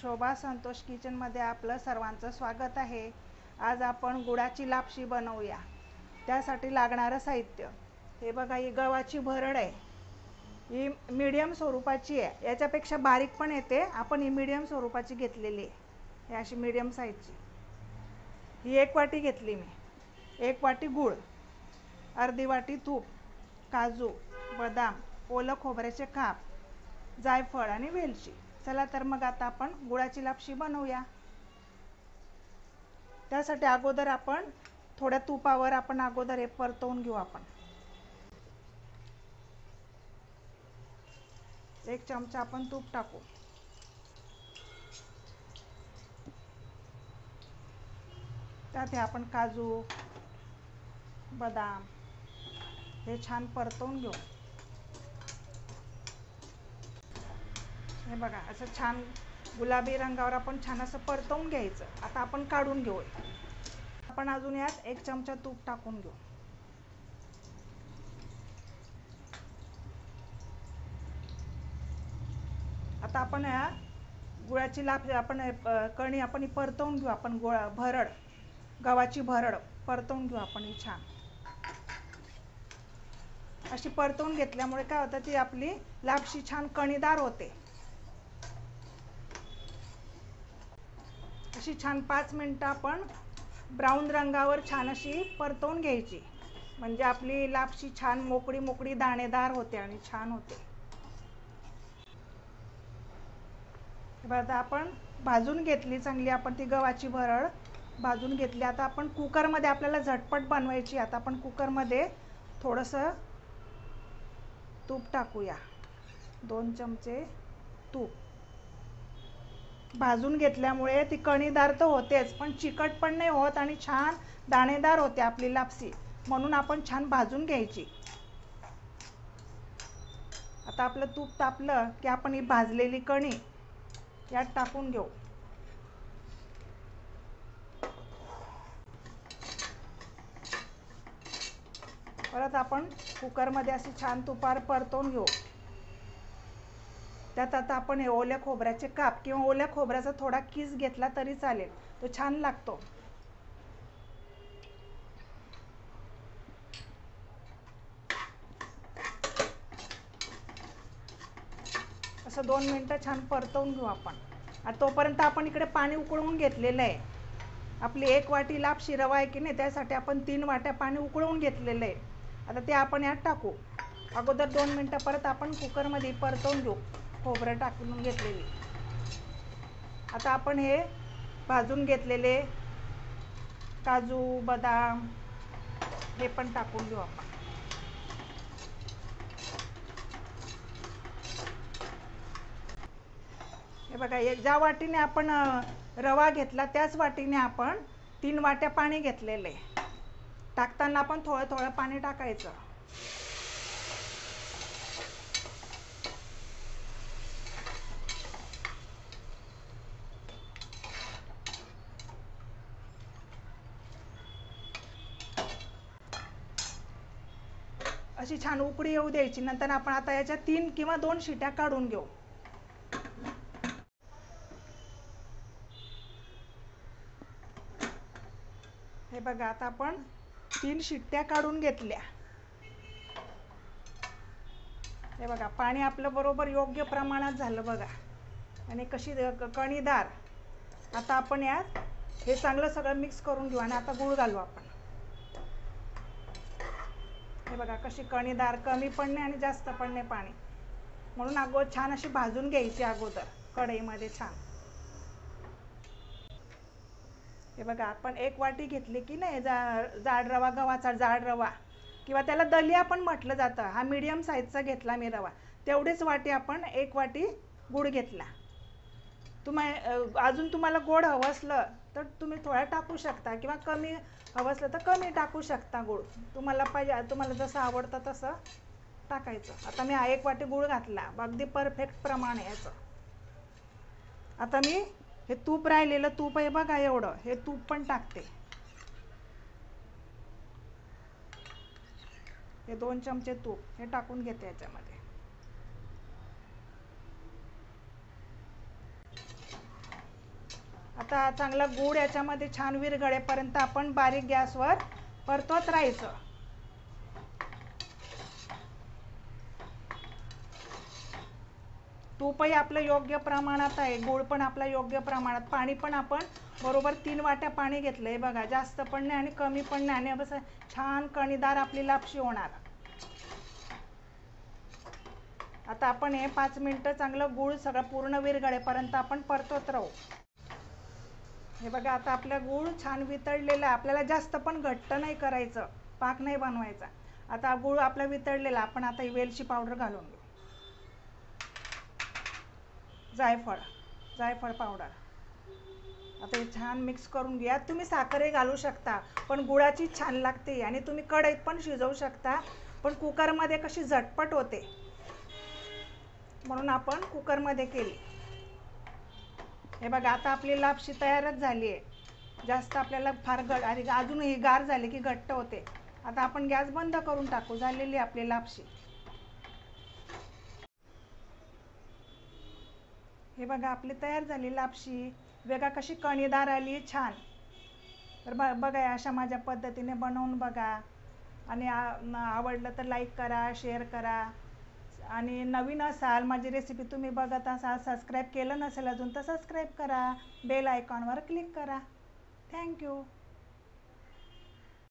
शोभा संतोष किचनमध्ये आपलं सर्वांचं स्वागत आहे। आज आपण गुळाची लापशी बनवूया। त्यासाठी लागणारं साहित्य हे बघा, ही गव्हाची भरड आहे। ही मीडियम स्वरूपाची आहे, याच्यापेक्षा बारीक पण येते। आपण ही मीडियम स्वरूपाची घेतलेली आहे, ही अशी मीडियम साईजची। ही 1 वाटी घेतली मी। 1 वाटी गूळ, अर्धी वाटी तूप, काजू, बदाम, ओलं खोबऱ्याचे काप, जायफळ आणि वेलची। चला तर मग आता आपण गुळाची लापशी बनवूया। त्यासाठी अगोदर आपण थोड्या तुपावर आपण अगोदर हे परतवून घेऊ। आपण 1 चमचा आपण तूप टाकू। त्यात हे आपण काजू, बदाम हे छान परतवून घेऊ। हे बघा, असं छान गुलाबी रंगावर आपण छान असं परतवून घ्यायचं। आता आपण काढून घेऊ। आपण अजून यात 1 चमचा तूप टाकून घेऊ। आता आपण या गुळाची लापशी आपण कणी आपण परतवून घेऊ। आपण भरड, गव्हाची भरड परतवून घेऊ आपण। ही छान अशी परतवून घेतल्यामुळे काय होतं, ती आपली लापशी छान कणीदार होते। अशी छान 5 मिनिटं आपण ब्राऊन रंगावर छान अशी परतवून घ्यायची, म्हणजे आपली लापशी छान मोकळी मोकळी दाणेदार होते आणि छान होते। आता आपण भाजून घेतली चांगली, आपण ती गव्हाची भरड भाजून घेतली। आता आपण कुकरमध्ये आपल्याला झटपट बनवायची। आता आपण कुकरमध्ये थोडंसं तूप टाकूया, 2 चमचे तूप। भाजून घेतल्यामुळे ती कणीदार तर होतेच, पण चिकट पण नाही होत आणि छान दाणेदार होते आपली लापशी, म्हणून आपण छान भाजून घ्यायची। आता आपलं तूप तापलं की आपण ही भाजलेली कणी यात टाकून घेऊ। परत आपण कुकरमध्ये अशी छान तुपावर परतवून घेऊ। त्यात आता आपण हे ओल्या खोबऱ्याचे काप किंवा ओल्या खोबऱ्याचा थोडा किस घेतला तरी चालेल, तो छान लागतो। असं 2 मिनिटं छान परतवून घेऊ आपण। आणि तोपर्यंत आपण इकडे पाणी उकळवून घेतलेलं आहे। आपली 1 वाटी लापशी रवा आहे की नाही, त्यासाठी आपण 3 वाट्या पाणी उकळवून घेतलेलं आहे। आता ते आपण यात टाकू। अगोदर 2 मिनिटं परत आपण कुकरमध्ये परतवून घेऊ, खोबरं टाकून घेतलेली। आता आपण हे भाजून घेतलेले काजू, बदाम हे पण टाकून घेऊ आपण। हे बघा, ज्या वाटीने आपण रवा घेतला त्याच वाटीने आपण 3 वाट्या पाणी घेतलेले। टाकताना आपण थोडं थोडं पाणी टाकायचं। अशी छान उकळी येऊ द्यायची। नंतर आपण आता याच्या 3 किंवा 2 शिट्या काढून घेऊ। हे बघा, आता आपण 3 शिट्ट्या काढून घेतल्या। हे बघा, पाणी आपलं बरोबर योग्य प्रमाणात झालं बघा, आणि कशी कणीदार। आता आपण यात हे चांगलं सगळं मिक्स करून घेऊ आणि आता गूळ घालू आपण। हे बघा, कशी कणीदार, कमी पण नाही आणि जास्त पण नाही पाणी, म्हणून अगोदर छान अशी भाजून घ्यायची अगोदर कढईमध्ये छान। हे बघा, आपण 1 वाटी घेतली की नाही जाड रवा, गव्हाचा जाड रवा किंवा त्याला दलिया पण म्हटलं जातं। हा मीडियम साईजचा घेतला मी रवा। तेवढीच वाटी आपण 1 वाटी गूळ घेतला। अजून तुम्हाला गोड हवं असलं तर तुम्ही थोडा टाकू शकता, किंवा कमी हवं असलं तर कमी टाकू शकता गूळ। तुम्हाला पाहिजे, तुम्हाला जसं आवडतं तसं टाकायचं। आता मी 1 वाटी गूळ घातला, अगदी परफेक्ट प्रमाण आहे याचं। आता मी हे तूप राहिलेलं तूप आहे बघा, एवढं हे तूप पण टाकते। हे 2 चमचे तूप हे टाकून घेते याच्यामध्ये। आता चांगला गूळ याच्यामध्ये छान विरघळेपर्यंत आपण बारीक गॅसवर परतवत राहायचं. तूपही आपलं योग्य प्रमाणात आहे, गूळ पण आपला योग्य प्रमाणात, पाणी पण आपण बरोबर 3 वाट्या पाणी घेतलंय बघा, जास्त पण नाही आणि कमी पण नाही. आणि बस छान कणीदार आपली लापशी होणार. आता आपण हे 5 मिनिटं चांगलं गूळ सगळं पूर्ण विरघळेपर्यंत आपण परतवत राहू. हे बघा आता आपला गूळ छान वितळलेला. आपल्याला जास्त पण घट्ट नाही करायचं, पाक नाही बनवायचा. आता गूळ आपला वितळलेला. आपण आता वेलची पावडर घालून घेऊ, जायफळ पावडर. आता हे छान मिक्स करून घ्या. तुम्ही साखरही घालू शकता, पण गुळाची छान लागते. आणि तुम्ही कढईत पण शिजवू शकता, पण कुकरमध्ये कशी झटपट होते म्हणून आपण कुकरमध्ये केली. हे बघा आता आपली लापशी तयारच झाली आहे. जास्त आपल्याला फार आणि अजूनही गार झाली की घट्ट होते. आता आपण गॅस बंद करून टाकू. झालेली आपली लापशी. हे बघा आपली तयार झाली लापशी. बघा कशी कणीदार आली, छान. तर बघा अशा माझ्या पद्धतीने बनवून बघा. आणि आवडलं तर लाईक करा, शेअर करा. आणि नवीन असाल, माझी रेसिपी तुम्ही बघत असाल, सबस्क्राईब केलं नसेल अजून तर सबस्क्राईब करा, बेल आयकॉनवर क्लिक करा. थँक्यू.